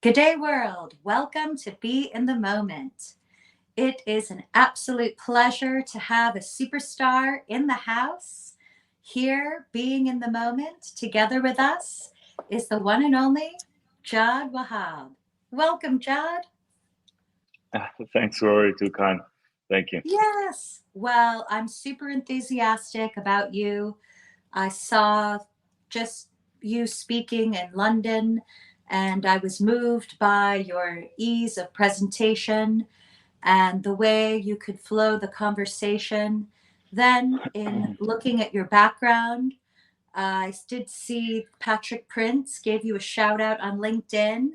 Good day, world. Welcome to Be in the Moment. It is an absolute pleasure to have a superstar in the house. Here, being in the moment, together with us, is the one and only Jad Wahab. Welcome, Jad. Thanks, Rory. Too kind. Thank you. Yes. Well, I'm super enthusiastic about you. I saw just you speaking in London, and I was moved by your ease of presentation and the way you could flow the conversation. Then, in looking at your background, I did see Patrick Prince gave you a shout out on LinkedIn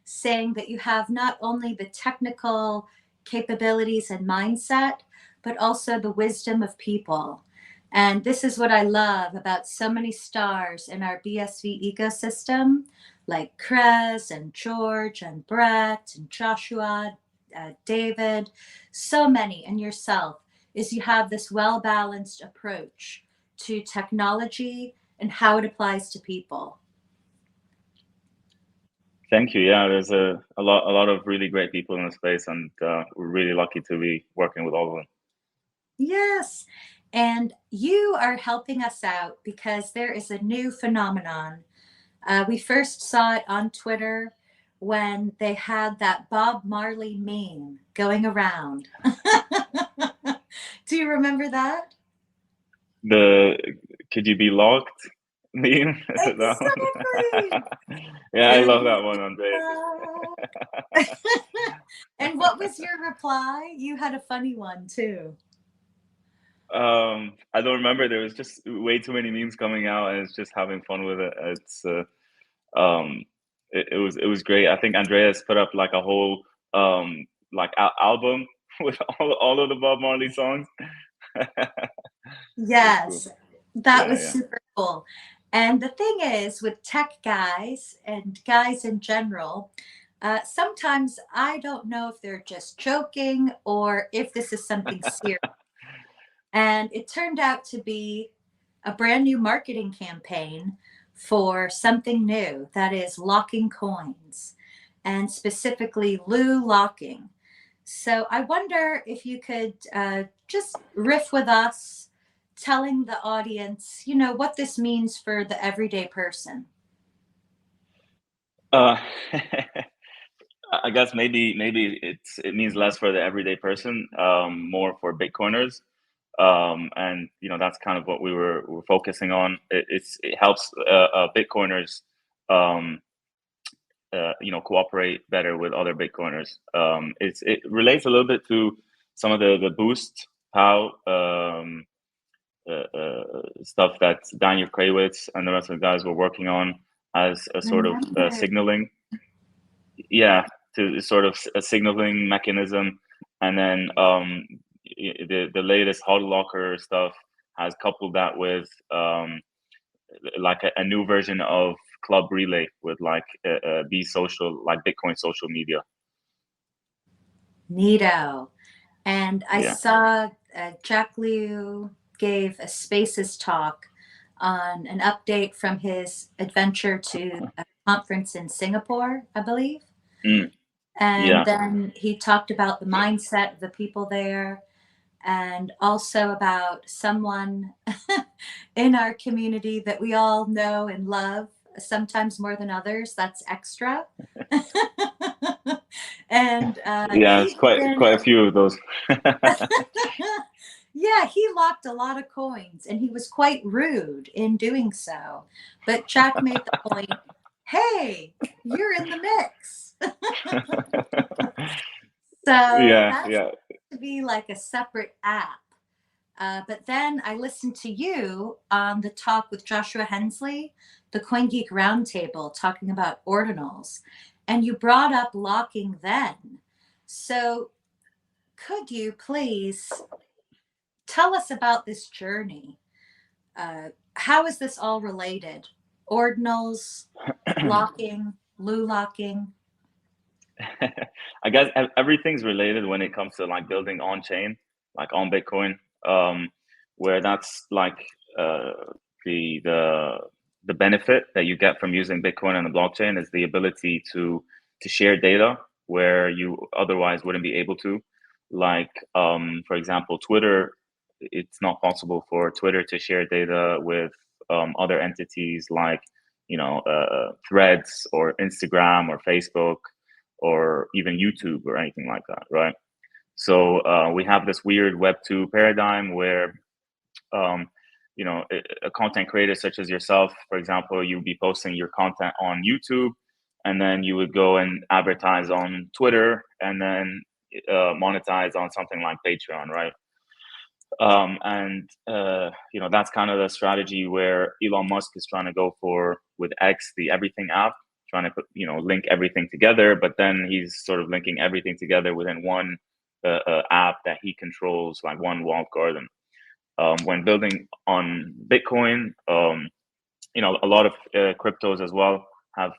saying that you have not only the technical capabilities and mindset, but also the wisdom of people. And this is what I love about so many stars in our BSV ecosystem, like Krez and George and Brett and Joshua, David, so many, and yourself, is you have this well balanced approach to technology and how it applies to people. Thank you. Yeah, there's a lot of really great people in the space, and we're really lucky to be working with all of them. Yes. And you are helping us out because there is a new phenomenon. We first saw it on Twitter when they had that Bob Marley meme going around. Do you remember that? The could you be locked meme? Is it that Exactly. one? Yeah, I Could love you that one, Andreas. And what was your reply? You had a funny one too. I don't remember. There was just way too many memes coming out, and it's just having fun with it. Um, it was great. I think Andreas put up like a whole album with all of the Bob Marley songs. It was cool. Yes, that Yeah, was yeah. super cool. And the thing is, with tech guys and guys in general, sometimes I don't know if they're just joking or if this is something serious. And it turned out to be a brand new marketing campaign for something new that is locking coins and specifically LooLocking. So I wonder if you could just riff with us, telling the audience, what this means for the everyday person. Uh, I guess maybe it means less for the everyday person, more for Bitcoiners, and that's kind of what we're focusing on. It helps Bitcoiners, um, cooperate better with other Bitcoiners. It relates a little bit to some of the boost how stuff that Daniel Krawitz and the rest of the guys were working on as a sort of Remember. signaling, yeah, to sort of a signaling mechanism, and then the latest HODLlocker stuff has coupled that with like a new version of Club Relay with like be social, like Bitcoin social media. Neato. And I Yeah. saw Jack Liu gave a Spaces talk on an update from his adventure to a conference in Singapore, I believe. Mm, And yeah. then he talked about the mindset of the people there and also about someone in our community that we all know and love, sometimes more than others. That's extra. And Yeah, it's he even quite a few of those. yeah, he locked a lot of coins and he was quite rude in doing so. But Jack made the point, hey, you're in the mix. So Yeah, that's yeah. to be like a separate app. But then I listened to you on the talk with Joshua Hensley, the CoinGeek Roundtable, talking about ordinals, and you brought up locking then. So could you please tell us about this journey? How is this all related? Ordinals, locking, LooLocking. I guess everything's related when it comes to like building on chain, like on Bitcoin, where that's like uh, the the the benefit that you get from using Bitcoin and the blockchain is the ability to to share data where you otherwise wouldn't be able to. Like, for example, Twitter, it's not possible for Twitter to share data with other entities like, Threads or Instagram or Facebook or even YouTube or anything like that, right? So we have this weird Web2 paradigm where um, a content creator such as yourself, for example, you'd be posting your content on YouTube, and then you would go and advertise on Twitter, and then monetize on something like Patreon, right? And that's kind of the strategy where Elon Musk is trying to go for with X, the everything app, trying to link everything together. But then he's sort of linking everything together within one app that he controls, like one walled garden. When building on Bitcoin, a lot of cryptos as well have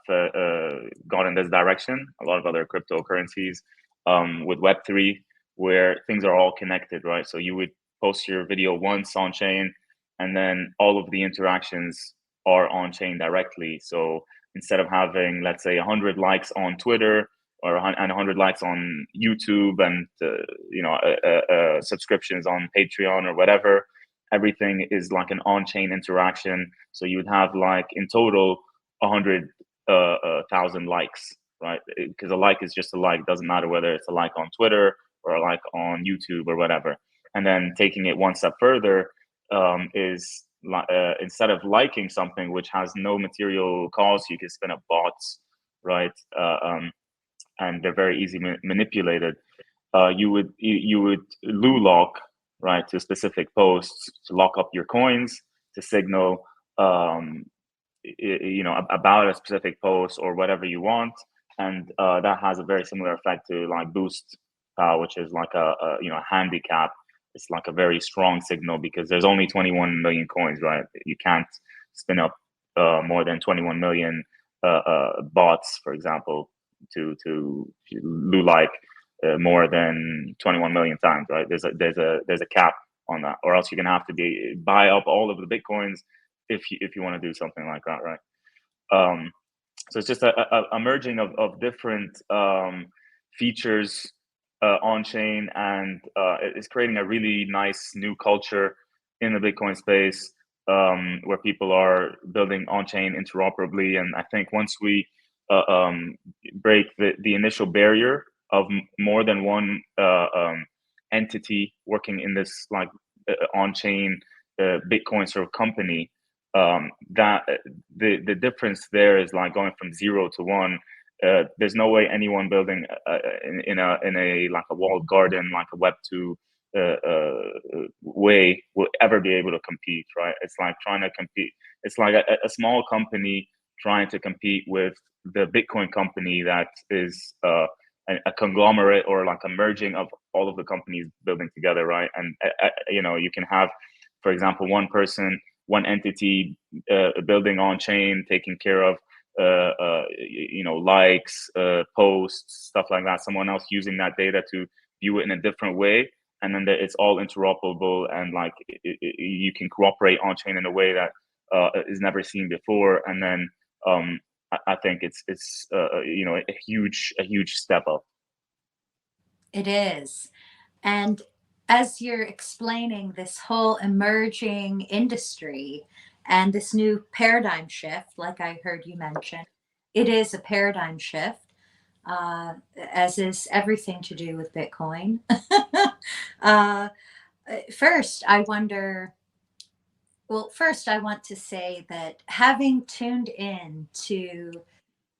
gone in this direction. A lot of other cryptocurrencies with Web3, where things are all connected, right? So you would post your video once on chain, and then all of the interactions are on chain directly. So instead of having, let's say, 100 likes on Twitter or 100 likes on YouTube, and subscriptions on Patreon or whatever, everything is like an on-chain interaction. So you would have, like, in total 100,000 likes, right? Because a like is just a like. Doesn't matter whether it's a like on Twitter or a like on YouTube or whatever. And then taking it one step further, is instead of liking something which has no material cost, you can spin up bots, right? And they're very easy manipulated. You would LooLock, right, to specific posts to lock up your coins to signal about a specific post or whatever you want, and that has a very similar effect to like boost, which is like a handicap. It's like a very strong signal because there's only 21 million coins, right? You can't spin up more than 21 million bots, for example, to like more than 21 million times, right? There's a cap on that, or else you're gonna have to buy up all of the bitcoins if you want to do something like that, right? So it's just a merging of different features on chain, and it's creating a really nice new culture in the Bitcoin space, where people are building on chain interoperably. And I think once we break the initial barrier of more than one entity working in this like on chain Bitcoin sort of company, that the difference there is like going from 0 to 1. There's no way anyone building in a like a walled garden, like a Web2 way, will ever be able to compete, right? It's like trying to compete. It's like a small company trying to compete with the Bitcoin company that is a conglomerate or like a merging of all of the companies building together, right? And you can have, for example, one person, one entity building on chain, taking care of likes, posts, stuff like that. Someone else using that data to view it in a different way, and then it's all interoperable, and like you can cooperate on chain in a way that is never seen before. And then I think it's a huge step up. It is. And as you're explaining this whole emerging industry and this new paradigm shift, like I heard you mention, it is a paradigm shift, as is everything to do with Bitcoin. uh, first, I wonder. Well, first, I want to say that having tuned in to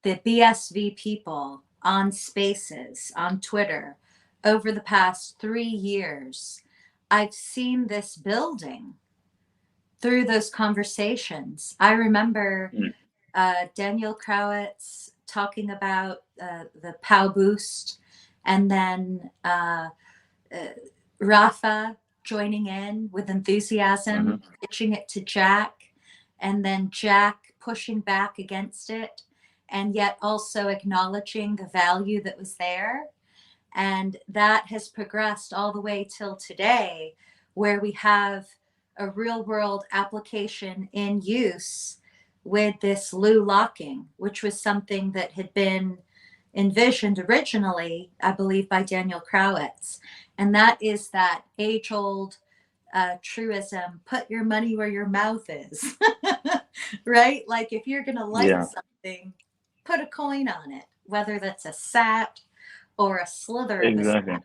the BSV people on Spaces, on Twitter, over the past 3 years, I've seen this building through those conversations. I remember Daniel Krauwitz talking about the POW boost, and then Rafa joining in with enthusiasm, pitching it to Jack, and then Jack pushing back against it, and yet also acknowledging the value that was there. And that has progressed all the way till today, where we have a real world application in use with this LooLocking, which was something that had been envisioned originally, I believe, by Daniel Crowitz. And that is that age old truism, put your money where your mouth is, right? Like if you're going to like Yeah, something, put a coin on it, whether that's a sat or a slither of a exactly.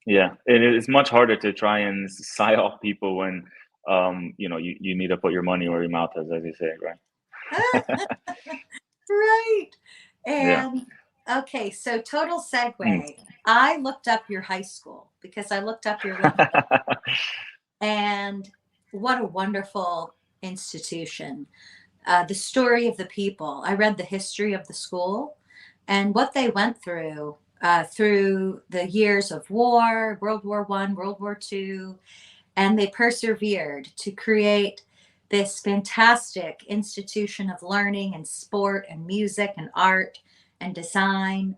Yeah, it is much harder to try and psy off people when you need to put your money where your mouth is, as you say, right? right. Yeah. And okay, so total Mm. segue. I looked up your high school because I looked up your LinkedIn, and what a wonderful institution. The story of the people. I read the history of the school and what they went through the years of war, World War I, World War II, and they persevered to create this fantastic institution of learning and sport and music and art and design.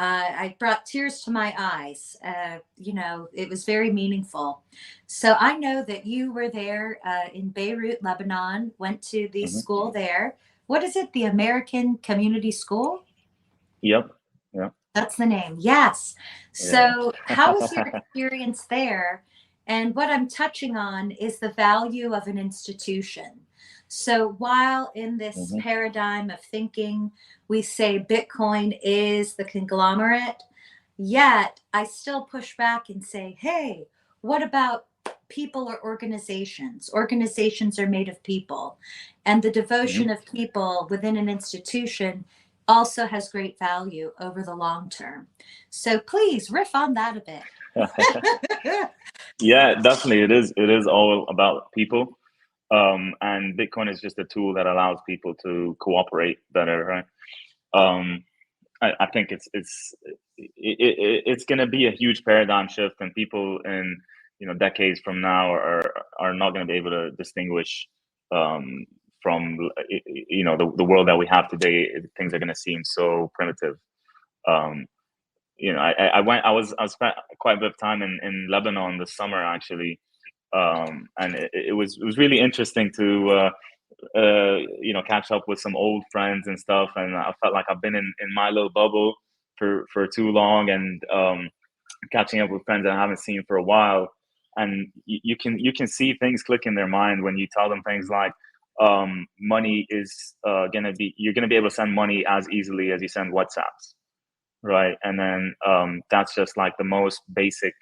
I brought tears to my eyes. It was very meaningful. So I know that you were there in Beirut, Lebanon, went to the Hmm. school there. What is it? The American Community School? Yep. Yeah. That's the name. Yes. Yeah. So, how was your experience there? And what I'm touching on is the value of an institution. So, while in this Hmm. paradigm of thinking, we say Bitcoin is the conglomerate, yet I still push back and say, hey, what about people or organizations? Organizations are made of people, and the devotion Hmm. of people within an institution also has great value over the long term. So please riff on that a bit. Yeah, definitely. It is all about people. And Bitcoin is just a tool that allows people to cooperate better, right? Um, I think it's going to be a huge paradigm shift, and people in decades from now are not going to be able to distinguish um, from the world that we have today. Things are going to seem so primitive. Um, I spent quite a bit of time in Lebanon this summer actually, and it was really interesting to catch up with some old friends and stuff. And I felt like I've been in my little bubble for too long, and catching up with friends that I haven't seen for a while. And you can see things click in their mind when you tell them things like, money is you're gonna be able to send money as easily as you send WhatsApps, right? And then that's just like the most basic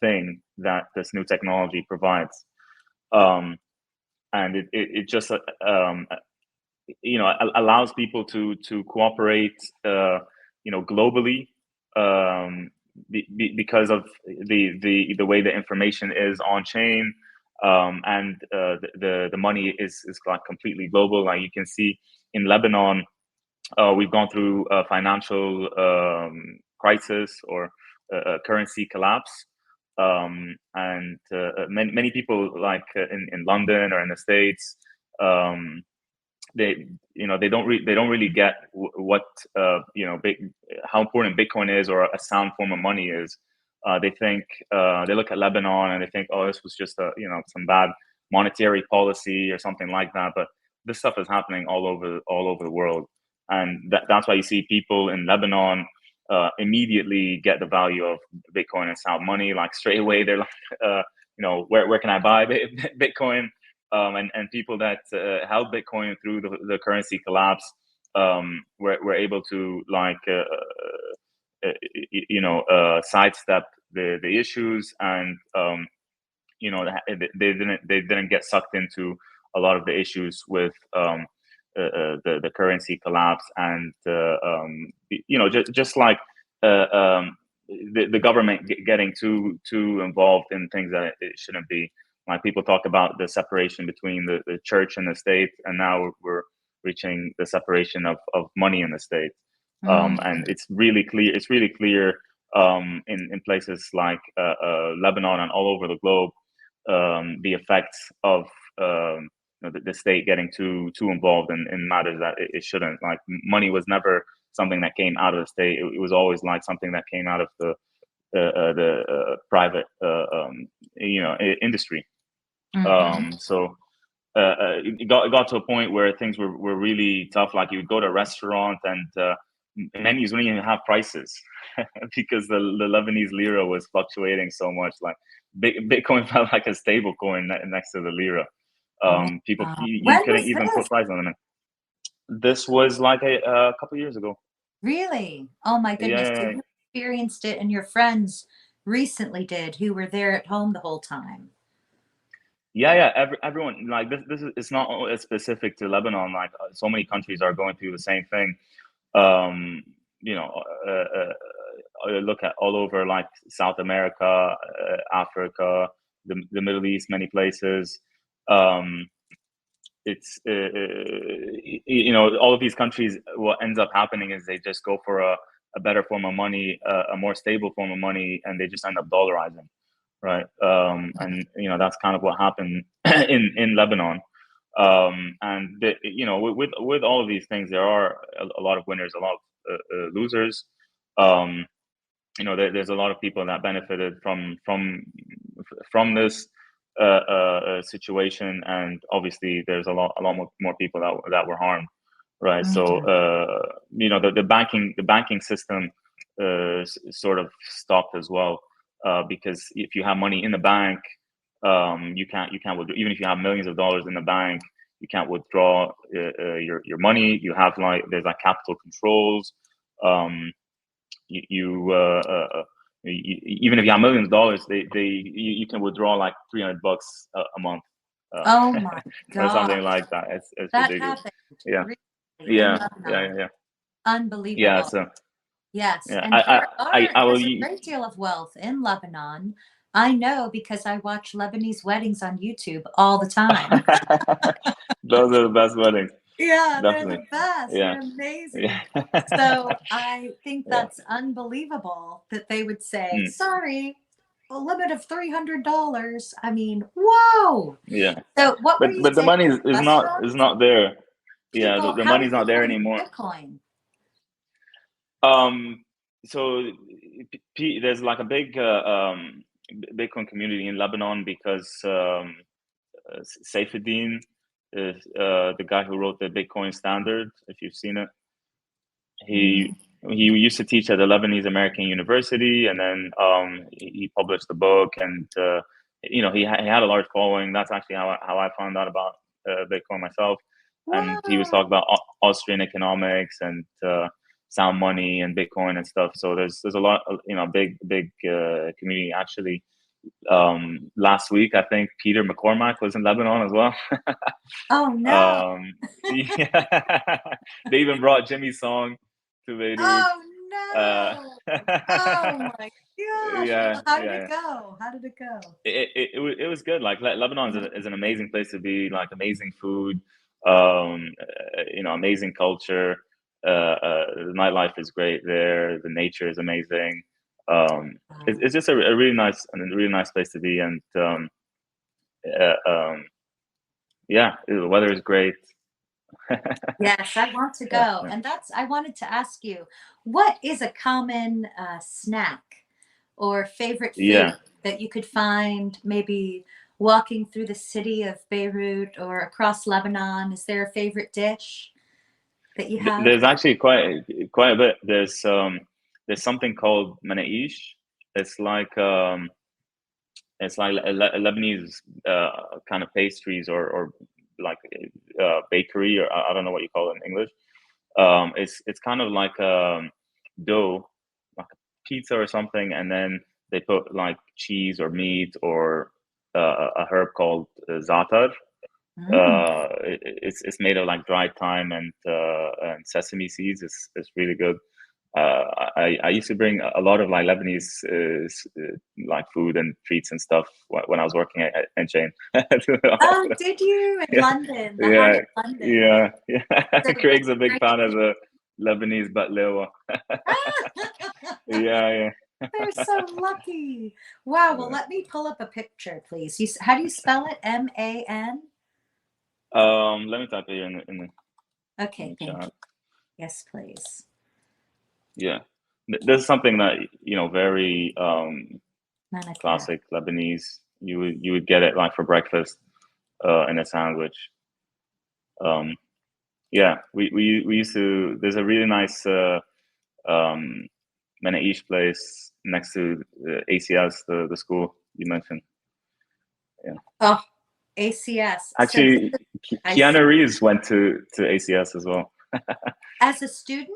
thing that this new technology provides. Um, and it just allows people to cooperate globally, um, because of the way the information is on chain, and the money is like completely global. Like you can see in Lebanon, we've gone through a financial crisis, or a currency collapse, and many people, like in London or in the States, um, they don't really get what how important Bitcoin is, or a sound form of money is. They think, they look at Lebanon and they think, oh, this was just some bad monetary policy or something like that. But this stuff is happening all over the world, and that's why you see people in Lebanon immediately get the value of Bitcoin and sound money. Like straight away, they're like, where can I buy Bitcoin? And people that held Bitcoin through the currency collapse, were able to, like, sidestep the issues, and they didn't get sucked into a lot of the issues with the currency collapse, and just like the government getting too involved in things that it shouldn't be. Like people talk about the separation between the church and the state, and now we're reaching the separation of money in the state. And it's really clear. It's really clear in places like Lebanon and all over the globe, the effects of the state getting too involved in matters that it shouldn't. Like money was never something that came out of the state. It was always like something that came out of the private industry. Mm-hmm. So it got to a point where things were really tough. Like you would go to a restaurant, and menus wouldn't even have prices because the Lebanese lira was fluctuating so much. Like Bitcoin felt like a stable coin next to the lira. People, you When couldn't was even put this? price on them. This was like a couple of years ago. Really? Oh my goodness. So Yeah, you experienced it and your friends recently did who were there at home the whole time. yeah. Everyone, like this is, it's not specific to Lebanon. Like so many countries are going through the same thing. Um, you know, look at all over like South America, Africa, the Middle East, many places. Um, it's all of these countries. What ends up happening is they just go for a better form of money, a more stable form of money, and they just end up dollarizing, right? And that's kind of what happened in Lebanon. And with all of these things, there are a lot of winners, a lot of losers. Um, there's a lot of people that benefited from this situation, and obviously there's a lot more people that were harmed, right? So the banking system sort of stopped as well, because if you have money in the bank, you can't withdraw. Even if you have millions of dollars in the bank, you can't withdraw your money. You have there's like capital controls. um, even if you have millions of dollars, you can withdraw like $300 a month, uh, Oh my or something gosh. like that. It's That ridiculous. happened Yeah, really in yeah, yeah, Lebanon. yeah, yeah. Unbelievable. So Yes. yeah, And I will. there's a great deal of wealth in Lebanon. I know because I watch Lebanese weddings on YouTube all the time. Those are the best weddings, Yeah, they're definitely. the best. Yeah, They're amazing. yeah, So I think yeah. that's unbelievable that they would say, Mm, sorry, a limit of $300. I mean, whoa. yeah. So what were you But the saying? money is Restaurants? not there. Yeah, People, the how do money's not there people use anymore. Bitcoin? Um, so there's like a big Bitcoin community in Lebanon because Saifuddin is the guy who wrote the Bitcoin standard. If you've seen it, he Mm. he used to teach at the Lebanese American University, and then he published the book, and he had a large following. That's actually how I found out about Bitcoin myself. And he was Wow. talking about Austrian economics and sound money and Bitcoin and stuff. So there's a lot, big community actually. Last week, I think Peter McCormack was in Lebanon as well. Oh no. Yeah, they even brought Jimmy's song to Beirut. Oh Uh, no. Oh my gosh. yeah, Well, how did it yeah. go? How did it go? It was good. Like Lebanon is an amazing place to be. Like amazing food, amazing culture. The nightlife is great there. The nature is amazing. It's just a really nice place to be, and yeah, the weather is great. Yes, I want to Yeah, go. yeah, And I wanted to ask you, what is a common snack or favorite food yeah. that you could find maybe walking through the city of Beirut or across Lebanon? Is there a favorite dish that you have? There's actually quite a bit. There's something called manaish. It's like a Lebanese kind of pastries or like bakery, or I don't know what you call it in English. It's kind of like dough, like a pizza or something, and then they put like cheese or meat or a herb called za'atar. Mm. It's made of like dried thyme and sesame seeds. It's really good. I used to bring a lot of like Lebanese like food and treats and stuff when I was working at onchain. Oh, did you in Yeah, London, the hub yeah, in London? yeah, yeah. So was Craig's a it big fan of great? the Lebanese batlewa. Yeah, They're so lucky. Wow. Well, yeah. let me pull up a picture, please. How do you spell it? MAN? Let me type it here in Okay, the thank chat. you. Yes, please. Yeah, this is something that very Manaka. classic Lebanese. You would get it like for breakfast in a sandwich. Um, yeah, we used to. There's a really nice Menaish place next to ACS, the school you mentioned. Yeah. Oh, ACS. So Actually, I Keanu see. Reeves went to ACS as well. As a student?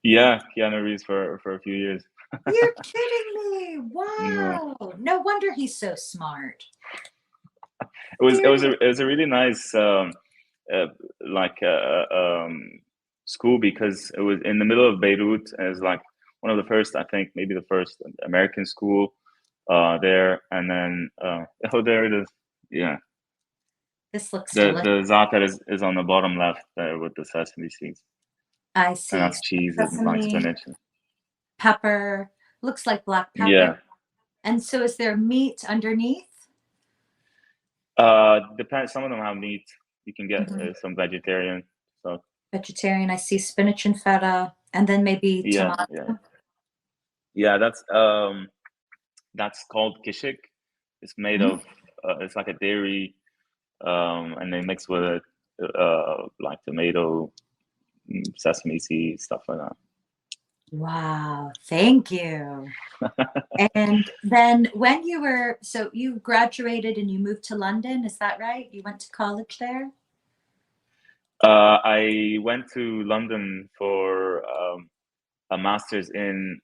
Yeah, Keanu Reeves for a few years. You're kidding me. Yeah. Wow. No wonder he's so smart. It was a really nice uh, like school because it was in the middle of Beirut. And it was like one of the first, I think, maybe the first American school there. And then oh, there it is. Yeah, This looks delicious. the za'atar is on the bottom left there with the sesame seeds, I and see. that's cheese and like Sesame, spinach. pepper, looks like black pepper. Yeah, And so is there meat underneath? depends. Some of them have meat. You can get Mhm. some vegetarian. So Vegetarian. I see spinach and feta, and then maybe yeah, tomato. yeah, yeah. That's called kishik. It's made Mhm. of it's like a dairy, and they mix with it like tomato, sesame seeds, stuff like Wow. Thank you. that. And then when you were, so you graduated and you moved to London, is that right? You went to college there? I went to London for a master's in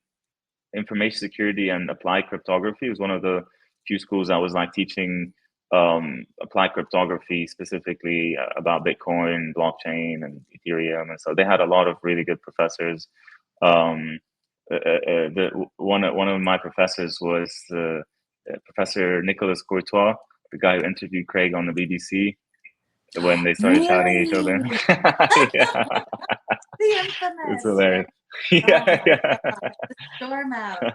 information security and applied cryptography. It was one of the few schools that was like teaching applied cryptography specifically about Bitcoin, blockchain, and Ethereum. And so they had a lot of really good professors. Um, one of my professors was Professor Nicholas Courtois, the guy who interviewed Craig on the BBC when they started shouting at each other. Really? Yeah, The it's infamous. Yeah. hilarious. Oh Yeah, my yeah. God. The storm out.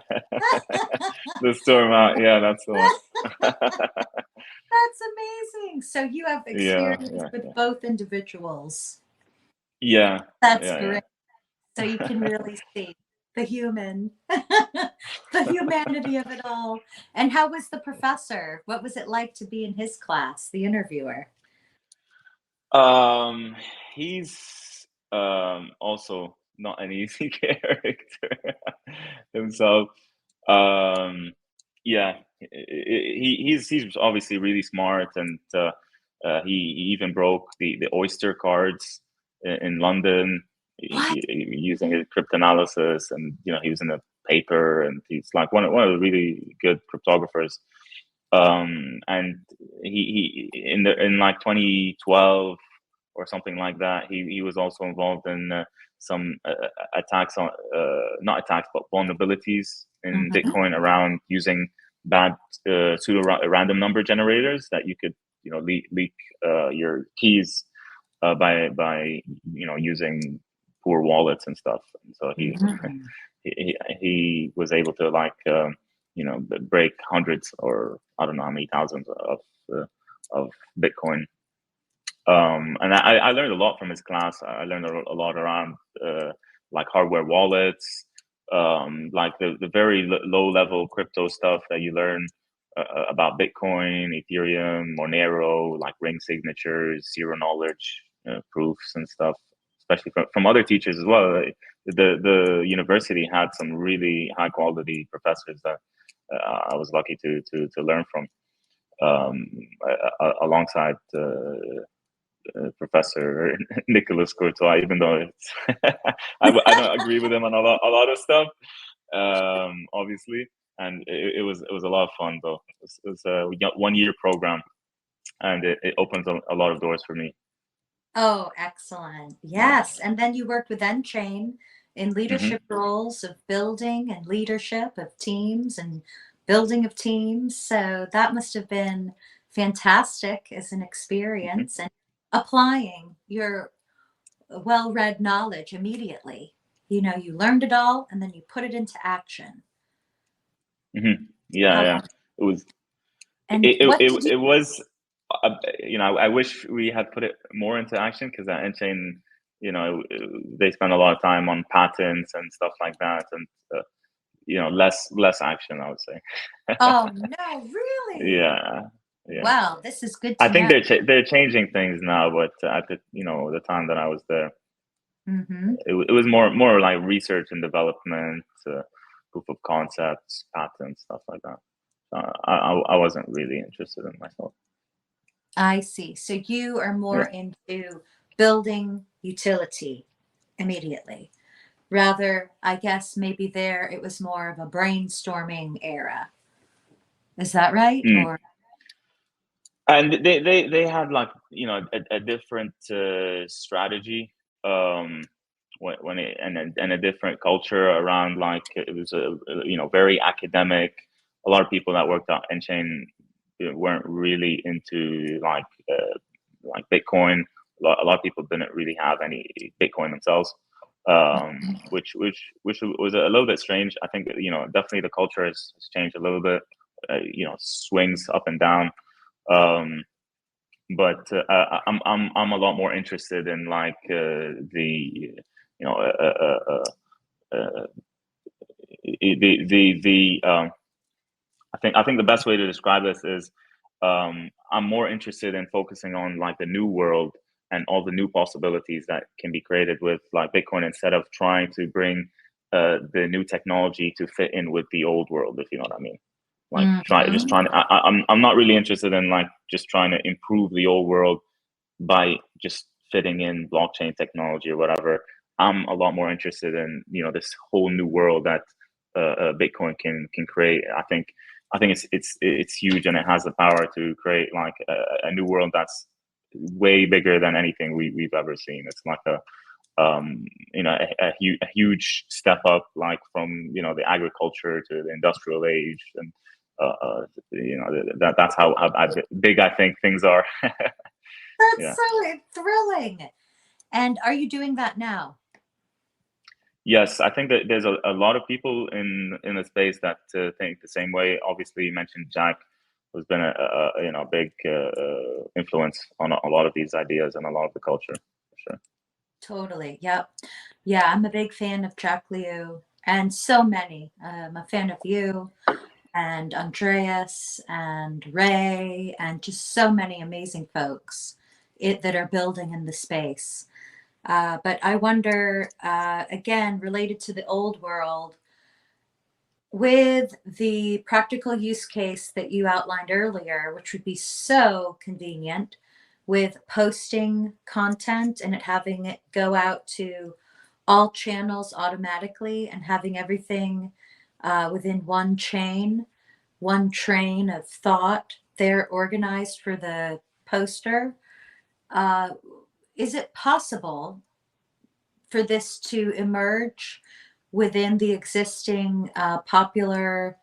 The storm out. Yeah, that's the one. That's amazing. So you have Yeah, experience yeah, with yeah, both individuals. yeah, That's yeah, great. So you can really see the human, the humanity of it all. And how was the professor? What was it like to be in his class, the interviewer? yeah. He's also not an easy character himself. Um, yeah, he's obviously really smart, and he even broke the Oyster cards in London What? using his cryptanalysis, and he was in a paper, and he's like one of the really good cryptographers. And in like 2012 or something like that, he was also involved in some attacks on not attacks but vulnerabilities in Mhm. Bitcoin around using bad pseudo random number generators that you could leak your keys by using poor wallets and stuff. And so Mhm. he was able to like break hundreds or I don't know how many thousands uh, of Bitcoin. And I learned a lot from his class. I learned a lot around like hardware wallets, like the very low level crypto stuff that you learn about Bitcoin, Ethereum, Monero, like ring signatures, zero knowledge proofs and stuff, especially from other teachers as well. The university had some really high quality professors that I was lucky to learn from um, alongside Professor Nicholas Courtois, even though I don't agree with him on a lot of stuff, obviously. And it was a lot of fun though. It was a 1 year program, and it opens a lot of doors for me. Oh, excellent. Yeah. Yes. And then you worked with Enchain in Hmm. leadership roles of building and leadership of teams and building of teams. So that must have been fantastic as an Hmm. experience and applying your well-read knowledge immediately. You learned it all and then you put it into action. Hmm. Yeah, How yeah. It was and what did you it was I wish we had put it more into action because at Enchain, they spend a lot of time on patents and stuff like that, and less action, I would say. Oh no, really? Yeah, yeah. Wow, this is good I to think know. they're changing things now, but at the time that I was there, Mm-hmm. It was more like research and development, proof of concepts, patents, stuff like that. I wasn't really interested in myself. I see. So you are Yeah. more into building utility immediately. Rather, I guess maybe there it was more of a brainstorming era. Is that right? Mm. Or And they had like, you know, a different strategy, when it and a different culture around, like it was a, you know, very academic. A lot of people that worked out Enchain weren't really into like Bitcoin. A lot of people didn't really have any Bitcoin themselves, which was a little bit strange. I think, you know, definitely the culture has changed a little bit. You know, swings up and down. Um, but I'm a lot more interested in like the, you know, uh, the I think the best way to describe this is, I'm more interested in focusing on like the new world and all the new possibilities that can be created with like Bitcoin, instead of trying to bring the new technology to fit in with the old world, if you know what I mean. Like Mhm. trying. I'm not really interested in like just trying to improve the old world by just fitting in blockchain technology or whatever. I'm a lot more interested in, you know, this whole new world that Bitcoin can create. I think it's huge, and it has the power to create like a new world that's way bigger than anything we've ever seen. It's like you know, a huge step up, like from, you know, the agriculture to the industrial age, and you know, that's how big I think things are. That's Yeah. so thrilling. And are you doing that now? Yes, I think that there's a lot of people in the space that think the same way. Obviously, you mentioned Jack, who's been a you know, big influence on a lot of these ideas and a lot of the culture, for sure. Totally. Yep. Yeah, I'm a big fan of Jack Liu and so many. I'm a fan of you and Andreas and Ray and just so many amazing folks that are building in the space. But I wonder, again, related to the old world, with the practical use case that you outlined earlier, which would be so convenient with posting content and it having it go out to all channels automatically and having everything within one chain, one train of thought there organized for the poster. Uh, is it possible for this to emerge within the existing popular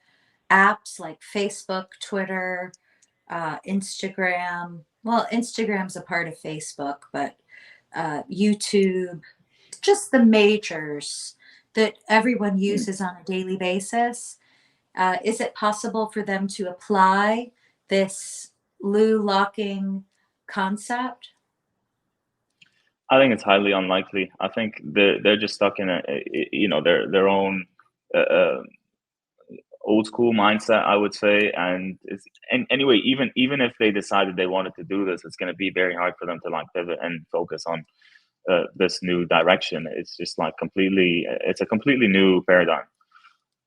apps like Facebook, Twitter, Instagram? Well, Instagram's a part of Facebook, but YouTube, just the majors that everyone Mm. uses on a daily basis. Is it possible for them to apply this LooLocking concept? I think it's highly unlikely. I think they're just stuck in you know, their own uh, uh, old school mindset, I would say. And anyway, even if they decided they wanted to do this, it's going to be very hard for them to like pivot and focus on this new direction. It's just like it's a completely new paradigm.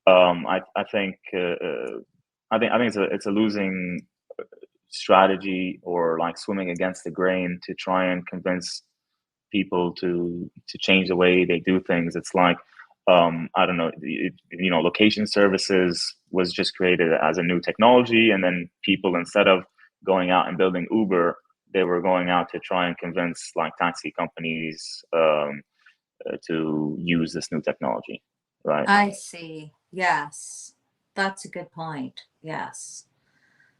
I think it's a losing strategy, or like swimming against the grain, to try and convince people to change the way they do things. It's like, I don't know, you know, location services was just created as a new technology, and then people, instead of going out and building Uber, they were going out to try and convince like taxi companies to use this new technology, right? I see. Yes. That's a good point. Yes.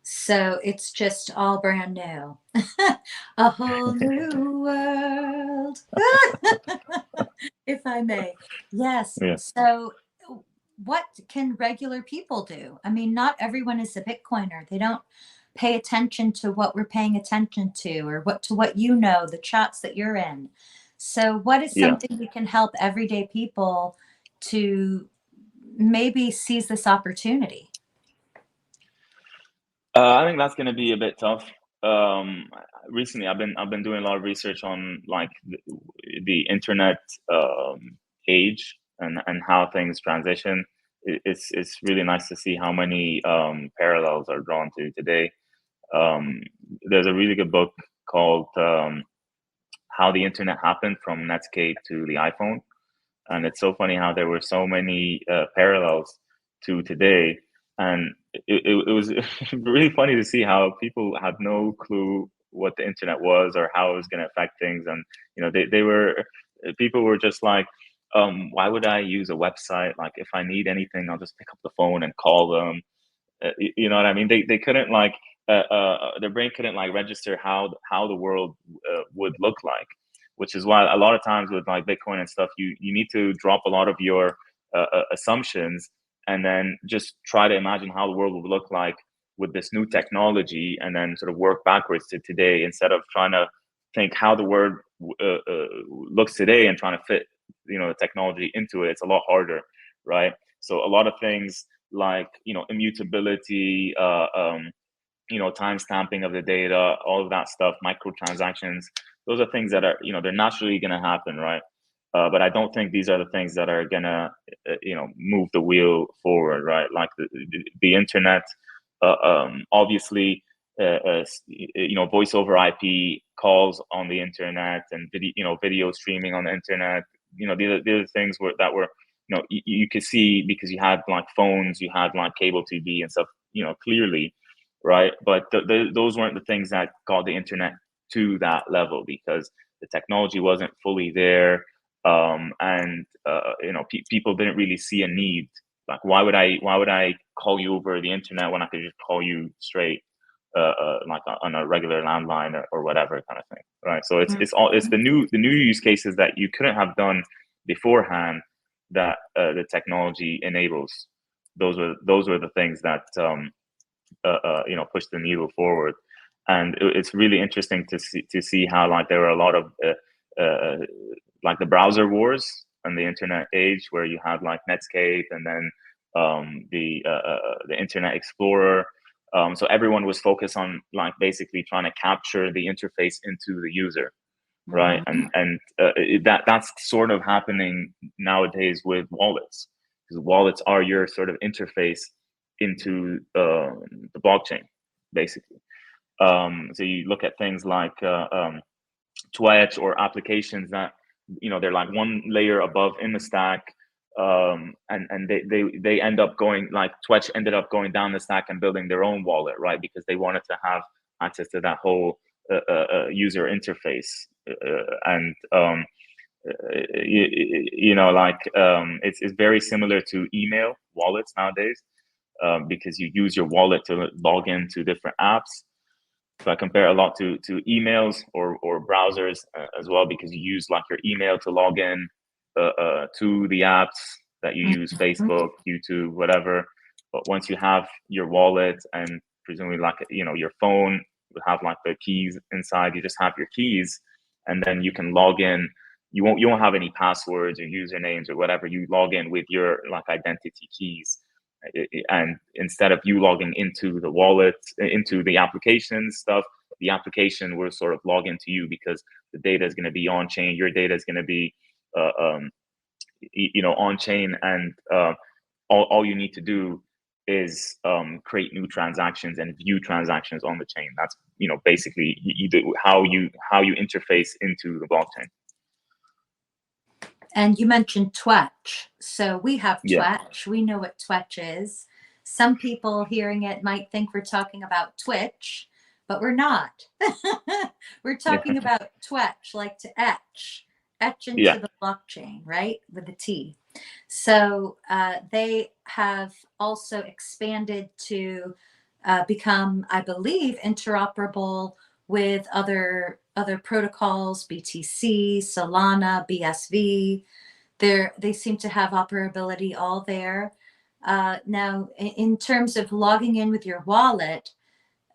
So it's just all brand new. A whole new world, if I may. Yes. Yeah. So what can regular people do? I mean, not everyone is a Bitcoiner. They don't pay attention to what we're paying attention to, or what you know, the chats that you're in. So what is Yeah. something we can help everyday people to maybe seize this opportunity? I think that's going to be a bit tough. recently I've been doing a lot of research on like the internet age and how things transition. It's really nice to see how many parallels are drawn to today. Um, there's a really good book called How the Internet Happened from Netscape to the iPhone, and it's so funny how there were so many parallels to today. And it was really funny to see how people had no clue what the internet was or how it was going to affect things. And they were people were just like, why would I use a website? Like, if I need anything, I'll just pick up the phone and call them. You know what I mean? They couldn't like their brain couldn't like register how the world would look like, which is why a lot of times with like Bitcoin and stuff, you need to drop a lot of your assumptions and then just try to imagine how the world would look like with this new technology, and then sort of work backwards to today instead of trying to think how the world looks today and trying to fit the technology into it. It's a lot harder, right? So a lot of things like immutability, time stamping of the data, all of that stuff, microtransactions. Those are things that are they're naturally going to happen, right? But I don't think these are the things that are gonna move the wheel forward, right? Like the internet, obviously. Voice over IP calls on the internet and video streaming on the internet. These are things that were you could see because you had like phones, you had like cable TV and stuff, clearly, right? But those weren't the things that got the internet to that level because the technology wasn't fully there, and people didn't really see a need. Like, why would I call you over the internet when I could just call you straight, like on a regular landline or whatever kind of thing, right? So it's the new use cases that you couldn't have done beforehand that the technology enables. Those were the things that push the needle forward. And it's really interesting to see how like there were a lot of like the browser wars and the internet age, where you had like Netscape and then the Internet Explorer. So everyone was focused on like basically trying to capture the interface into the user, right? And that's sort of happening nowadays with wallets, because wallets are your sort of interface into the blockchain, basically. So you look at things like Twitch or applications that they're like one layer above in the stack, and they end up going, like Twitch ended up going down the stack and building their own wallet, right? Because they wanted to have access to that whole user interface, and it's very similar to email wallets nowadays, because you use your wallet to log into different apps. So I compare a lot to emails or browsers as well, because you use like your email to log in to the apps that you use, Facebook, YouTube, whatever. But once you have your wallet and presumably like your phone will have like the keys inside, you just have your keys, and then you can log in. You won't have any passwords or usernames or whatever. You log in with your like identity keys. And instead of you logging into the wallet, into the application stuff, the application will sort of log into you, because the data is going to be on chain. Your data is going to be, on chain, and all you need to do is create new transactions and view transactions on the chain. That's basically how you interface into the blockchain. And you mentioned Twitch. So we have Yeah. Twitch. We know what Twitch is. Some people hearing it might think we're talking about Twitch, but we're not. We're talking about Twitch, like to etch into the blockchain, right? With a T. So they have also expanded to become, I believe, interoperable with other protocols, BTC, Solana, BSV. They seem to have operability all there. Now, in terms of logging in with your wallet,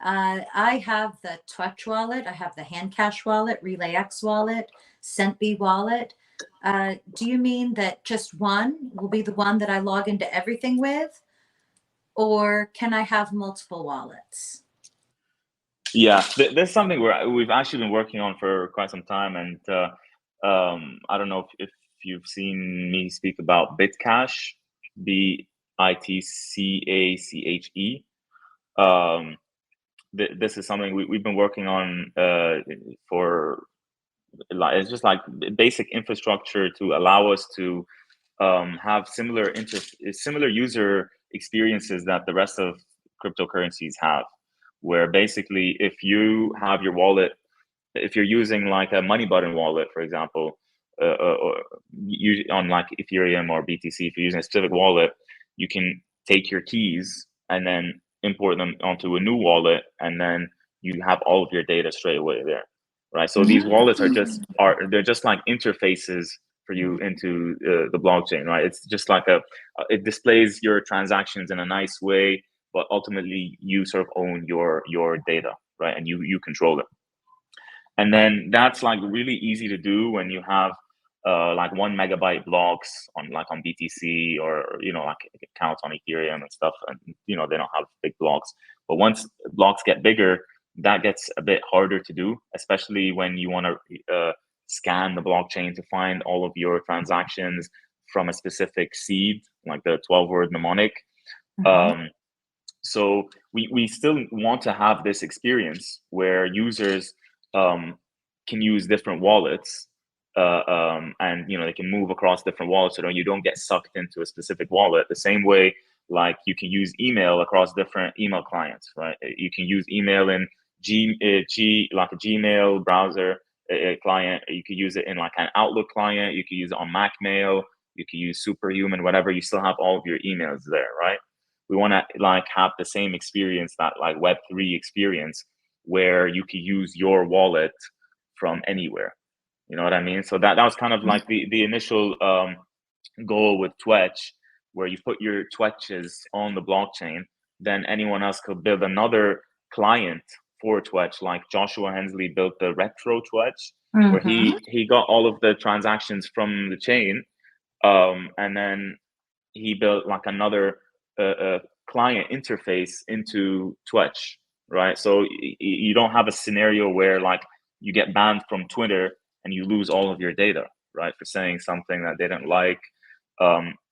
I have the Twitch wallet, I have the Handcash wallet, RelayX wallet, SentB wallet. Do you mean that just one will be the one that I log into everything with? Or can I have multiple wallets? Yeah, there's something we've actually been working on for quite some time, and I don't know if you've seen me speak about Bitcache, Bitcache. This is something we've been working on for like it's just like basic infrastructure to allow us to have similar user experiences that the rest of cryptocurrencies have. Where basically, if you have your wallet, if you're using like a money button wallet, for example, or on like Ethereum or BTC, if you're using a specific wallet, you can take your keys and then import them onto a new wallet, and then you have all of your data straight away there, right? So these wallets they're just like interfaces for you into the blockchain, right? It's just like it displays your transactions in a nice way, but ultimately you sort of own your data, right? And you control it. And then that's like really easy to do when you have like 1 megabyte blocks on BTC, or like accounts on Ethereum and stuff, and they don't have big blocks. But once blocks get bigger, that gets a bit harder to do, especially when you want to scan the blockchain to find all of your transactions from a specific seed, like the 12-word mnemonic. So we still want to have this experience where users can use different wallets, and they can move across different wallets, so you don't get sucked into a specific wallet. The same way, like you can use email across different email clients, right? You can use email in like a Gmail browser client. You could use it in like an Outlook client. You could use it on Mac Mail. You could use Superhuman, whatever. You still have all of your emails there, right? We want to like have the same experience, that like Web3 experience, where you can use your wallet from anywhere. You know what I mean? So that was kind of like the initial goal with Twetch, where you put your Twetches on the blockchain, then anyone else could build another client for Twetch. Like Joshua Hensley built the retro Twetch, where he got all of the transactions from the chain, and then he built like another client interface into Twitch, right? So you don't have a scenario where like you get banned from Twitter and you lose all of your data, right, for saying something that they didn't like.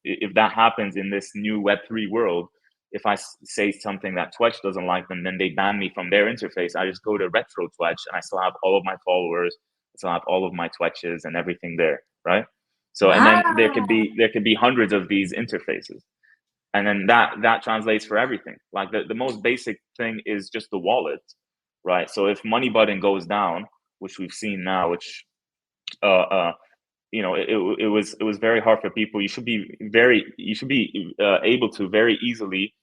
If that happens in this new Web3 world, if I say something that Twitch doesn't like, them, then they ban me from their interface. I just go to retro Twitch and I still have all of my followers, I still have all of my Twitches and everything there, right? So and then there could be hundreds of these interfaces, and then that translates for everything. Like the most basic thing is just the wallet, right? So if money button goes down, which we've seen now, which it was very hard for people. You should be able to very easily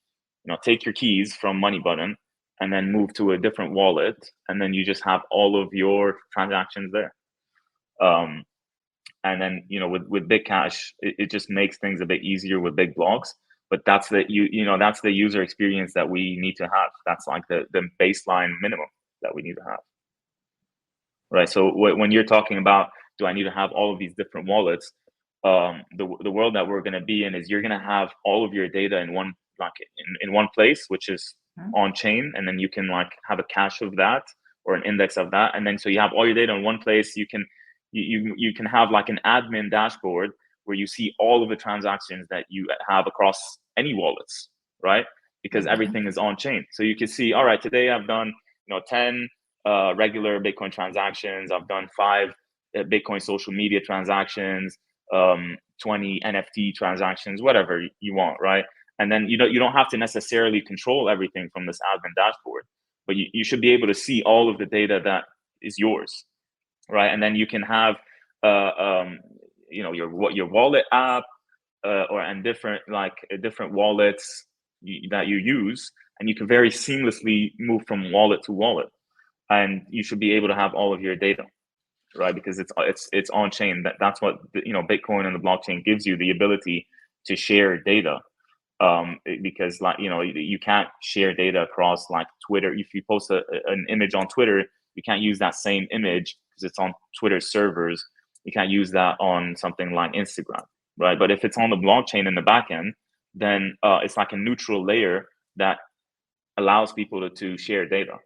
take your keys from money button and then move to a different wallet, and then you just have all of your transactions there. And then with Bitcache, it just makes things a bit easier with big blocks. But that's that's the user experience that we need to have. That's like the baseline minimum that we need to have, right? So when you're talking about, do I need to have all of these different wallets? The world that we're going to be in is you're going to have all of your data in one, like in one place, which is on chain, and then you can like have a cache of that or an index of that, and then so you have all your data in one place. You can have like an admin dashboard where you see all of the transactions that you have across any wallets, right? Because everything is on chain. So you can see, all right, today I've done 10 regular Bitcoin transactions. I've done 5 Bitcoin social media transactions, 20 NFT transactions, whatever you want, right? And then you don't have to necessarily control everything from this admin dashboard, but you should be able to see all of the data that is yours, right? And then you can have your wallet app, and different wallets that you use, and you can very seamlessly move from wallet to wallet, and you should be able to have all of your data, right? Because it's on chain. That's what Bitcoin and the blockchain gives you, the ability to share data. Because you can't share data across like Twitter. If you post an image on Twitter, you can't use that same image because it's on Twitter servers. You can't use that on something like Instagram, right? But if it's on the blockchain in the back end, then it's like a neutral layer that allows people to share data.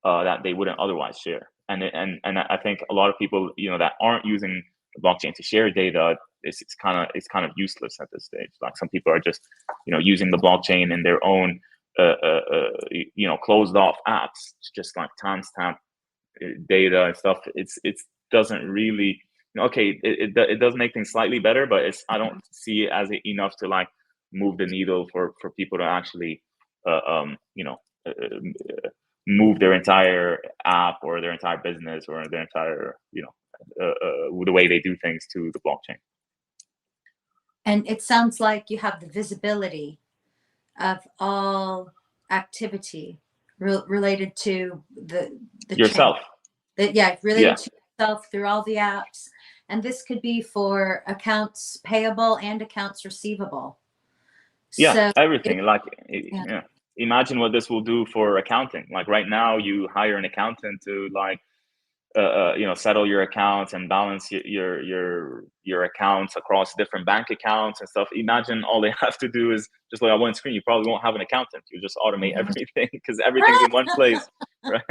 that they wouldn't otherwise share. And I think a lot of people, that aren't using the blockchain to share data, it's kind of useless at this stage. Like some people are just using the blockchain in their own closed off apps to just like timestamp data and stuff. It doesn't really, okay, it does make things slightly better, but I don't see it as enough to like move the needle for people to actually move their entire app or their entire business or their entire the way they do things to the blockchain. And it sounds like you have the visibility of all activity related to the yourself. Related to yourself through all the apps. And this could be for accounts payable and accounts receivable. Yeah, so everything. Imagine what this will do for accounting. Like right now, you hire an accountant to like settle your accounts and balance your accounts across different bank accounts and stuff. Imagine all they have to do is just like on one screen. You probably won't have an accountant. You just automate everything because everything's in one place, right?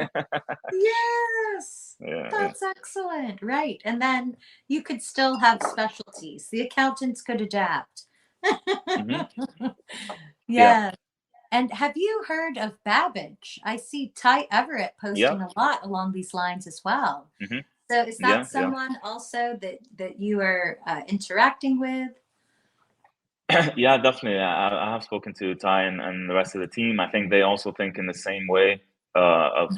Yes, that's excellent, right? And then you could still have specialties. The accountants could adapt. Yeah. And have you heard of Babbage? I see Ty Everett posting a lot along these lines as well. So is that someone also that you are interacting with? Yeah, definitely. I have spoken to Ty and the rest of the team. I think they also think in the same way of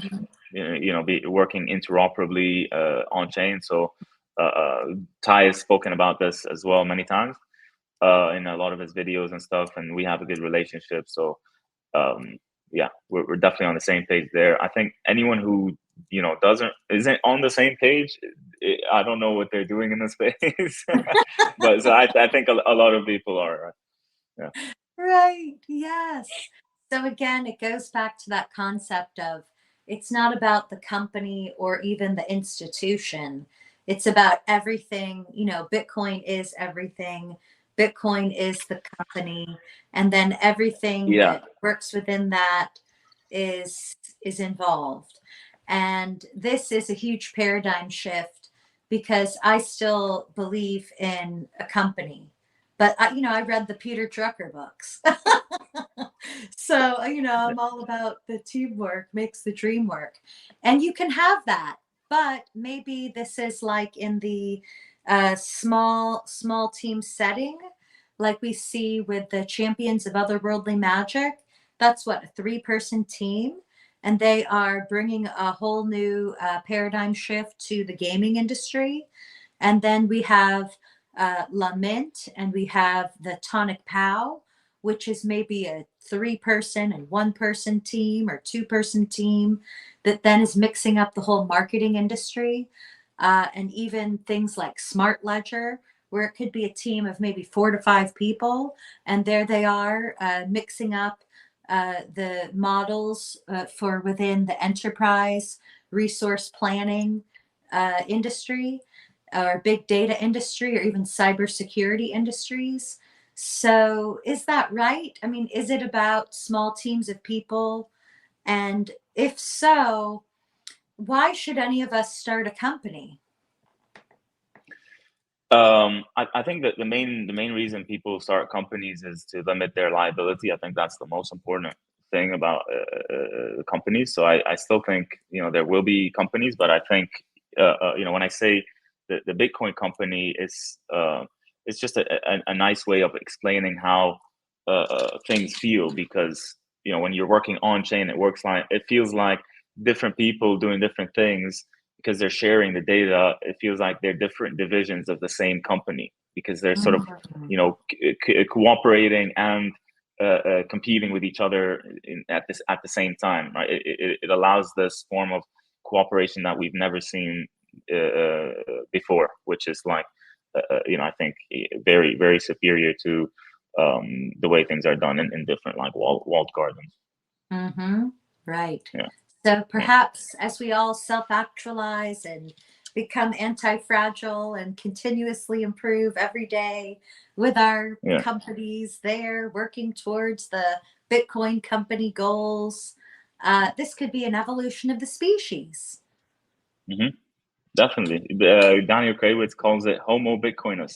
be working interoperably on chain. So Ty has spoken about this as well many times in a lot of his videos and stuff, and we have a good relationship. So we're definitely on the same page there. I think anyone who isn't on the same page, I don't know what they're doing in the space. But so I think a lot of people are. Yeah. Right. Yes. So again, it goes back to that concept of it's not about the company or even the institution. It's about everything. Bitcoin is everything. Bitcoin is the company, and then everything that works within that is involved. And this is a huge paradigm shift because I still believe in a company. But I read the Peter Drucker books. So, I'm all about the teamwork makes the dream work. And you can have that, but maybe this is like in the small team setting, like we see with the Champions of Otherworldly Magic. That's what, a 3-person team. And they are bringing a whole new paradigm shift to the gaming industry. And then we have Lament, and we have the Tonic Pow, which is maybe a 3-person and 1-person team or 2-person team that then is mixing up the whole marketing industry. And even things like Smart Ledger, where it could be a team of maybe 4 to 5 people. And there they are mixing up the models for within the enterprise resource planning industry, or big data industry, or even cybersecurity industries. So is that right? I mean, is it about small teams of people? And if so, why should any of us start a company? I think that the main reason people start companies is to limit their liability. I think that's the most important thing about companies. So I still think there will be companies, but I think when I say the Bitcoin company is it's just a nice way of explaining how things feel, because when you're working on chain, it feels like different people doing different things. Because they're sharing the data, it feels like they're different divisions of the same company, because they're sort of cooperating and competing with each other at the same time, right? It allows this form of cooperation that we've never seen before, which is like I think very, very superior to the way things are done in different like walled gardens. Right. Yeah. So perhaps as we all self-actualize and become anti-fragile and continuously improve every day with our companies there working towards the Bitcoin company goals, this could be an evolution of the species. Hmm. Definitely. Daniel Kraywitz calls it Homo Bitcoinus.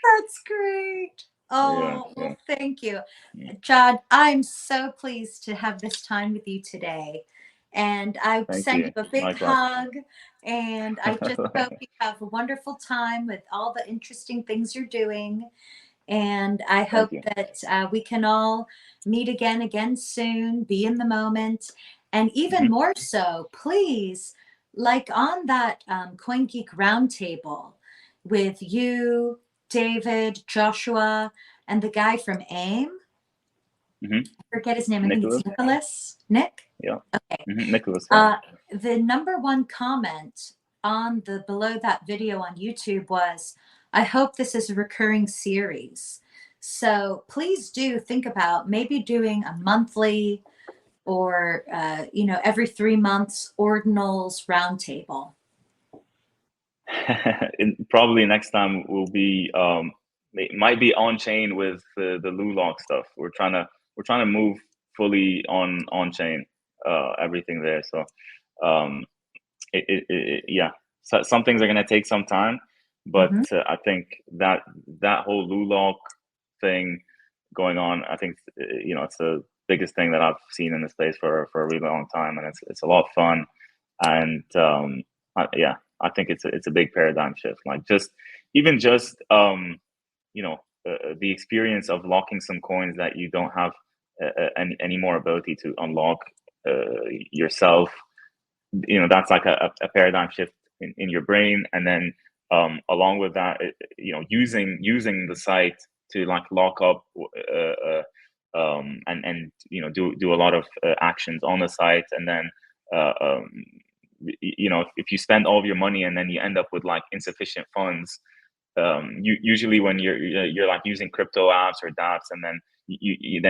That's great. Yeah, Oh, yeah. well, thank you. Mm. Jad, I'm so pleased to have this time with you today. And I Thank send you. you a big Likewise. hug. And I just hope you have a wonderful time with all the interesting things you're doing. And I Thank hope you. that we can all meet again soon, be in the moment. And even Hmm. more so, please, like on that CoinGeek roundtable with you, David, Joshua, and the guy from AIM. Hmm. I forget his name. I think Nicholas. it's Nicholas. Nick? Yeah. Okay. Nicholas. Yeah. The number one comment on the below that video on YouTube was, I hope this is a recurring series. So please do think about maybe doing a monthly or every 3 months ordinals roundtable. Probably next time will be it might be on chain with the LooLock stuff. We're trying to move fully on chain, everything there. So um, yeah, so some things are gonna take some time, but Mm-hmm. I think that whole LooLock thing going on, I think it's the biggest thing that I've seen in the space for a really long time, and it's a lot of fun, and yeah, I think it's a big paradigm shift. Like just the experience of locking some coins that you don't have any more ability to unlock yourself. That's like a paradigm shift in your brain, and then along with that, using the site to like lock up and do a lot of actions on the site, and then uh, um, if you spend all of your money and then you end up with like insufficient funds, usually when you're like using crypto apps or dApps, and then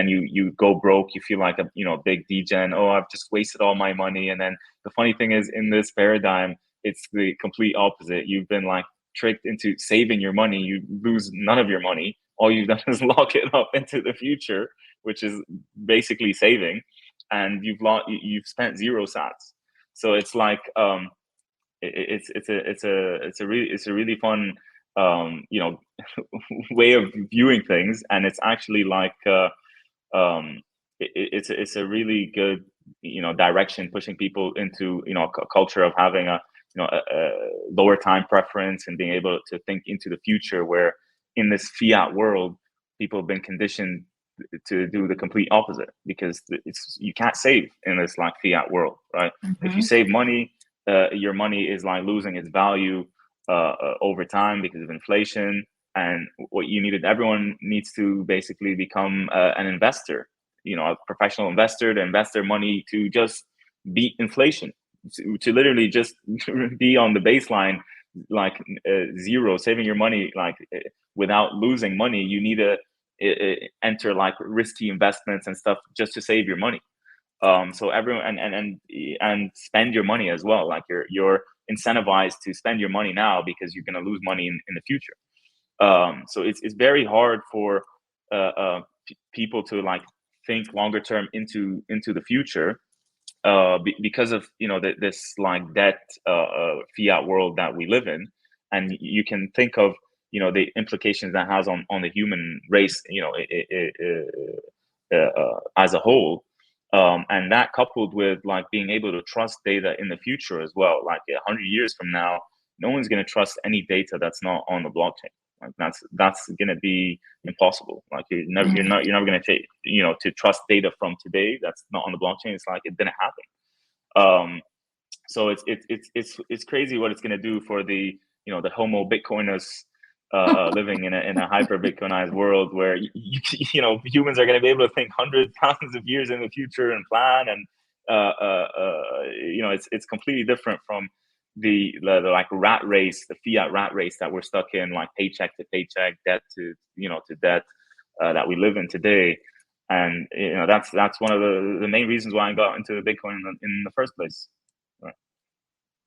you go broke, you feel like a big degen. Oh, I've just wasted all my money. And then the funny thing is, in this paradigm, it's the complete opposite. You've been like tricked into saving your money. You lose none of your money. All you've done is lock it up into the future, which is basically saving, and you've spent zero sats. So it's like it's a really fun way of viewing things, and it's actually like it's a really good direction, pushing people into a culture of having a lower time preference and being able to think into the future, where in this fiat world people have been conditioned to do the complete opposite, because you can't save in this like fiat world, right? If you Mm-hmm. save money, your money is like losing its value over time because of inflation. And what you needed, everyone needs to basically become an investor, a professional investor, to invest their money to just beat inflation, to literally just be on the baseline, like zero, saving your money, like without losing money. You need to enter like risky investments and stuff just to save your money. So everyone, and spend your money as well. Like you're incentivized to spend your money now because you're going to lose money in the future. So it's very hard for people to like think longer term into the future, because of this like debt fiat world that we live in. And you can think of the implications that has on the human race, as a whole. And that coupled with like being able to trust data in the future as well, like 100 years from now, no one's going to trust any data that's not on the blockchain. Like that's going to be impossible. Like you're never going to take to trust data from today that's not on the blockchain. It's like it didn't happen. So it's crazy what it's going to do for the the Homo Bitcoiners living in a hyper Bitcoinized world, where humans are going to be able to think hundreds, thousands of years in the future and plan. And it's completely different from the like rat race, the fiat rat race that we're stuck in, like paycheck to paycheck, debt to debt, that we live in today. And that's one of the main reasons why I got into Bitcoin in the first place. Right.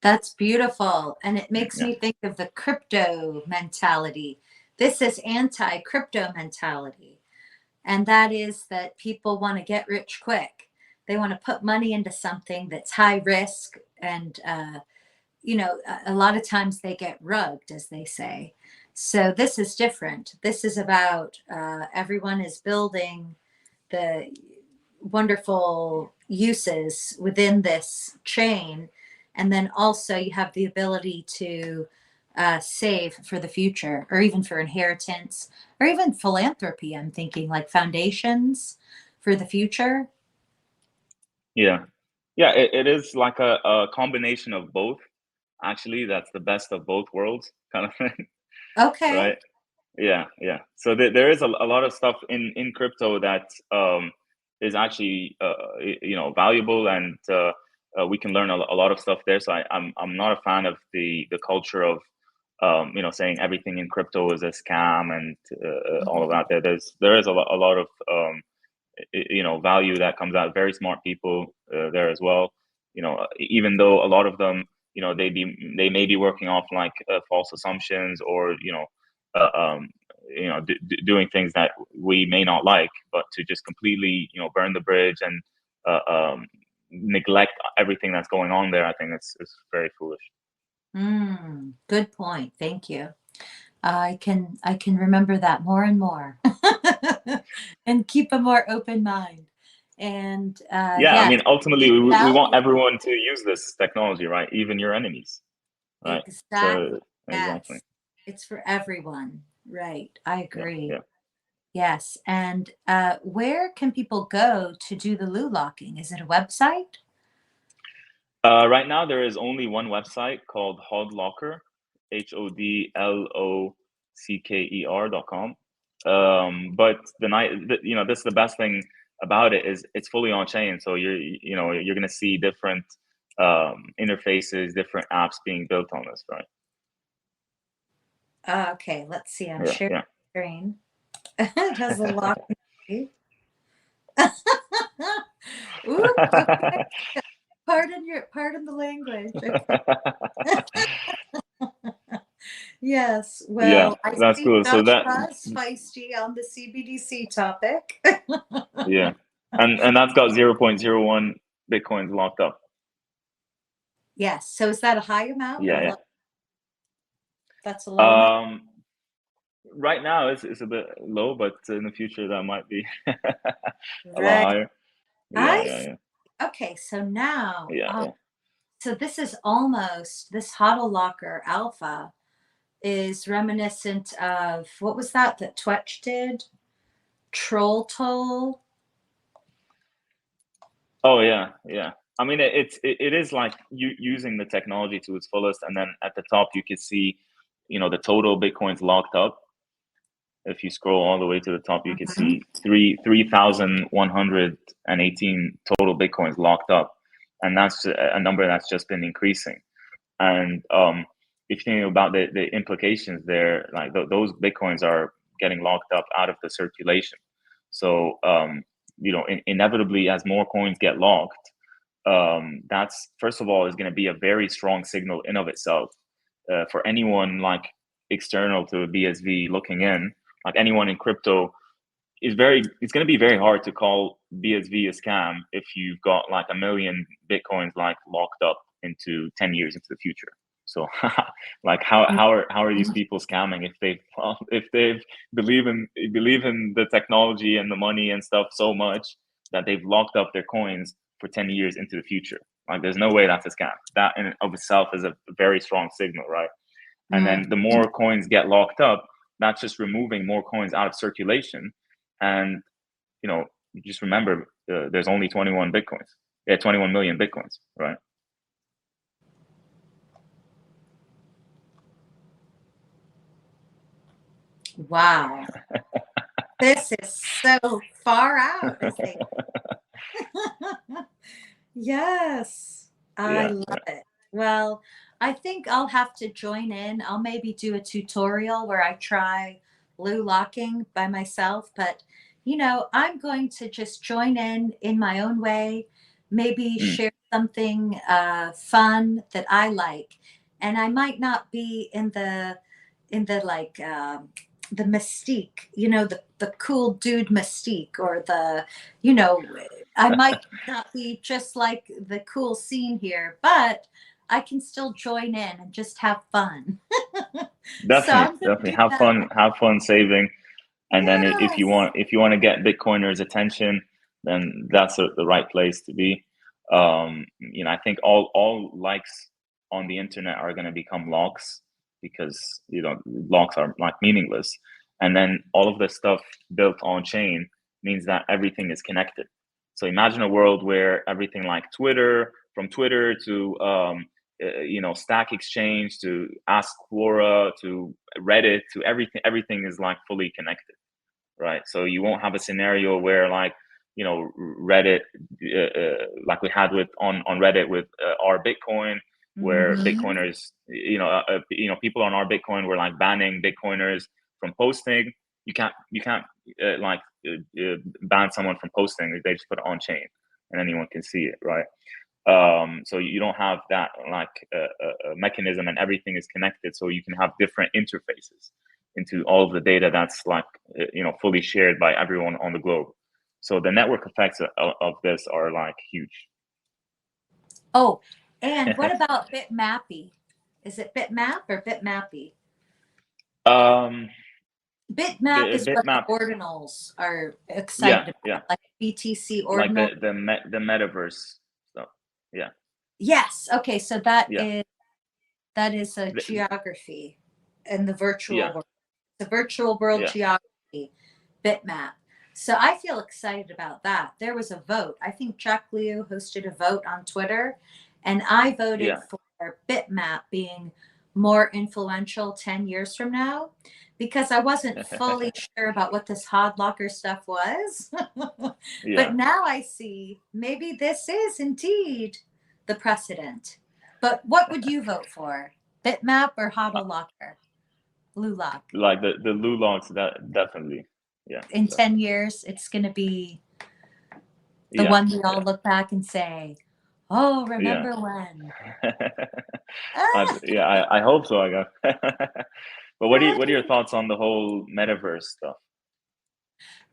That's beautiful. And it makes Yeah. me think of the crypto mentality. This is anti crypto mentality. and that is that people want to get rich quick. They want to put money into something that's high risk, and a lot of times they get rugged, as they say. So this is different. This is about everyone is building the wonderful uses within this chain. And then also you have the ability to save for the future, or even for inheritance, or even philanthropy. I'm thinking like foundations for the future. Yeah. Yeah, it is like a combination of both. Actually, that's the best of both worlds kind of thing, Okay. right? Yeah, yeah. So there is a lot of stuff in crypto that is actually valuable, and we can learn a lot of stuff there. So I'm not a fan of the culture of saying everything in crypto is a scam and all of Mhm. that. There is a lot of value that comes out. Very smart people there as well. Even though a lot of them, they may be working off like false assumptions, or uh, um, doing things that we may not like, but to just completely burn the bridge and neglect everything that's going on there, I think it's very foolish. Good point. Thank you. I can remember that more and more, and keep a more open mind. And Yeah, I yes, mean, ultimately, it's we want value. everyone to use this technology, right? Even your enemies, right? So Exactly. exactly. Yes. It's for everyone. Right. I Yeah, agree. yeah. Yes. And where can people go to do the LooLocking? Is it a website? Right now, there is only one website called HODLocker, HODLOCKER.com. But this is the best thing about it is it's fully on chain. So you're gonna see different interfaces, different apps being built on this, right? Okay. Let's see. I'm Yeah, sharing yeah. screen. It has a lock. Ooh, okay. Pardon the language. Okay. Yes. Yeah, Well, I that's see cool. So that Joshua is feisty on the CBDC topic. yeah, and that's got 0.01 bitcoins locked up. Yes. So is that a high amount or a Yeah, low? That's a low amount. yeah. Right now it's a bit low, but in the future that might be a lot Right. higher. Yeah, I yeah, see. yeah, Okay. So now, yeah, yeah. so this is almost this HODLlocker alpha is reminiscent of what was that Twetch did? Troll toll. Oh yeah, yeah. I mean, it is like you using the technology to its fullest, and then at the top you can see, the total bitcoins locked up. If you scroll all the way to the top, you can Mhm. see 3,118 total bitcoins locked up, and that's a number that's just been increasing. And if you think about the implications there, like those bitcoins are getting locked up out of the circulation. So inevitably, as more coins get locked, that's first of all is going to be a very strong signal in of itself for anyone like external to BSV looking in, like anyone in crypto it's going to be very hard to call BSV a scam if you've got like a million bitcoins like locked up into 10 years into the future. So like how are these people scamming if they believe in the technology and the money and stuff so much that they've locked up their coins for 10 years into the future? Like there's no way that's a scam. That in and of itself is a very strong signal, right? And Mm. then the more coins get locked up, that's just removing more coins out of circulation. And you just remember there's only 21 bitcoins. Yeah, 21 million bitcoins, right? Wow. This is so far out, as they. Yes, I Yeah, love yeah. it. Well, I think I'll have to join in. I'll maybe do a tutorial where I try blue locking by myself, but I'm going to just join in my own way, maybe Mm, share something fun that I like. And I might not be in the like the mystique, the cool dude mystique, or you know, I might not be just like the cool scene here, but I can still join in and just have fun. So Definitely, I'm going to definitely do that. have fun saving. And then Yes. if you want to get Bitcoiners' attention, then that's the right place to be. I think all likes on the internet are going to become locks, because locks are like meaningless. And then all of this stuff built on chain means that everything is connected. So imagine a world where everything, like Twitter, from Twitter to Stack Exchange to Ask Quora to Reddit to everything is like fully connected, right? So you won't have a scenario where, like, Reddit, like we had with on Reddit with our Bitcoin, where Hmm. Bitcoiners, people on our Bitcoin were like banning Bitcoiners from posting. You can't ban someone from posting. They just put it on chain and anyone can see it, right? So you don't have that, like, mechanism, and everything is connected, so you can have different interfaces into all of the data that's, like, fully shared by everyone on the globe. So the network effects of this are like huge. Oh, and what about Bitmappy? Is it Bitmap or Bitmappy? um Bitmap is what the Bitmap, ordinals are yeah, excited yeah, about, like BTC like ordinal. the metaverse stuff. Yeah, Yes. Okay. So that yeah, is a geography in the virtual yeah, world. The virtual world yeah, geography bitmap. So I feel excited about that. There was a vote. I think Jack Liu hosted a vote on Twitter, and I voted yeah. for bitmap being more influential 10 years from now, because I wasn't fully sure about what this HODLocker stuff was. But Yeah. now I see maybe this is indeed the precedent. But what would you vote for? Bitmap or HODLocker? LooLock. Like the LooLocks, that definitely. Yeah, In definitely. 10 years, it's going to be the Yeah, one we all yeah, look back and say, oh, yeah. remember when? Ah, Yeah, I hope so, I guess. But what are your right. thoughts on the whole metaverse stuff?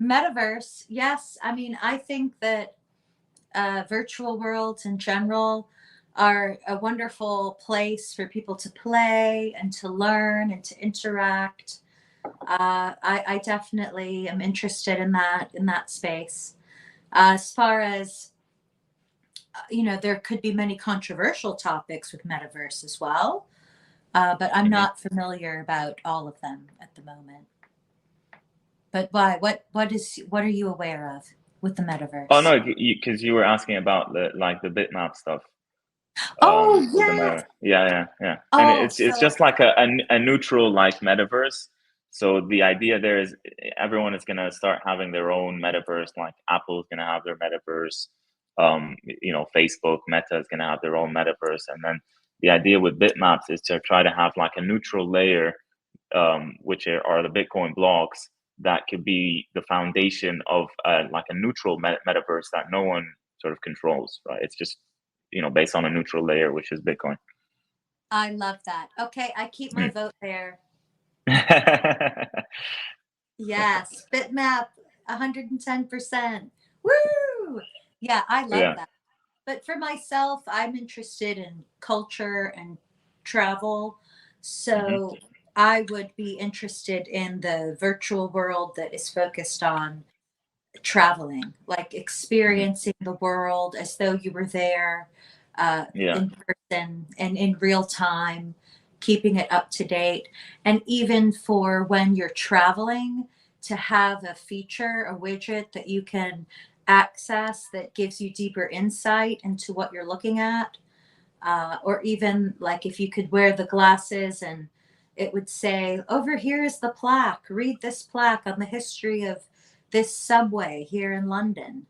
Metaverse. Yes. I mean, I think that virtual worlds in general are a wonderful place for people to play and to learn and to interact. I definitely am interested in that space. As far as there could be many controversial topics with metaverse as well, but I'm Hmm. not familiar about all of them at the moment. But why? What are you aware of with the Oh metaverse? no, because you were asking about the bitmap stuff. Oh With the yes. meta, yeah, yeah, yeah. And Oh, it's so just like a neutral, like, metaverse. So the idea there is everyone is gonna start having their own metaverse. Like Apple's gonna have their metaverse. Facebook, Meta is gonna have their own metaverse, and then the idea with bitmaps is to try to have like a neutral layer, which are the Bitcoin blocks, that could be the foundation of like a neutral metaverse that no one sort of controls. Right? It's just based on a neutral layer, which is Bitcoin. I love that. Okay, I keep my Mm. vote there. Yes, bitmap, 110%. Woo! Yeah, I love Yeah. that. But for myself, I'm interested in culture and travel. Hmm. So I would be interested in the virtual world that is focused on traveling, like Hmm. experiencing the world as though you were there Yeah. in person and in real time, keeping it up to date. And even for when you're traveling, to have a feature, a widget that you can access that gives you deeper insight into what you're looking at. Or even like if you could wear the glasses and it would say, over here is the plaque. Read this plaque on the history of this subway here in London.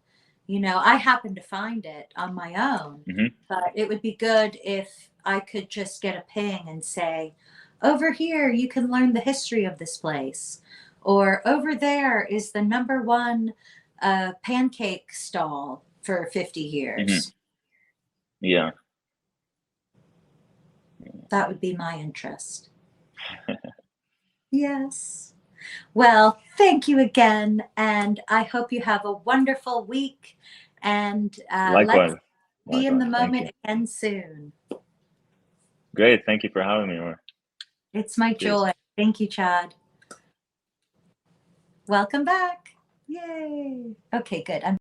I happened to find it on my own, Hmm. but it would be good if I could just get a ping and say, over here, you can learn the history of this place. Or over there is the number one pancake stall for 50 Hmm. years. Yeah. That would be my interest. Yes. Well, thank you again, and I hope you have a wonderful week. And let's Likewise. be in the Thank you. moment again soon. Great. Thank you for having me, Rory. It's my Cheers. joy. Thank you, Chad. Welcome back. Yay. Okay, good.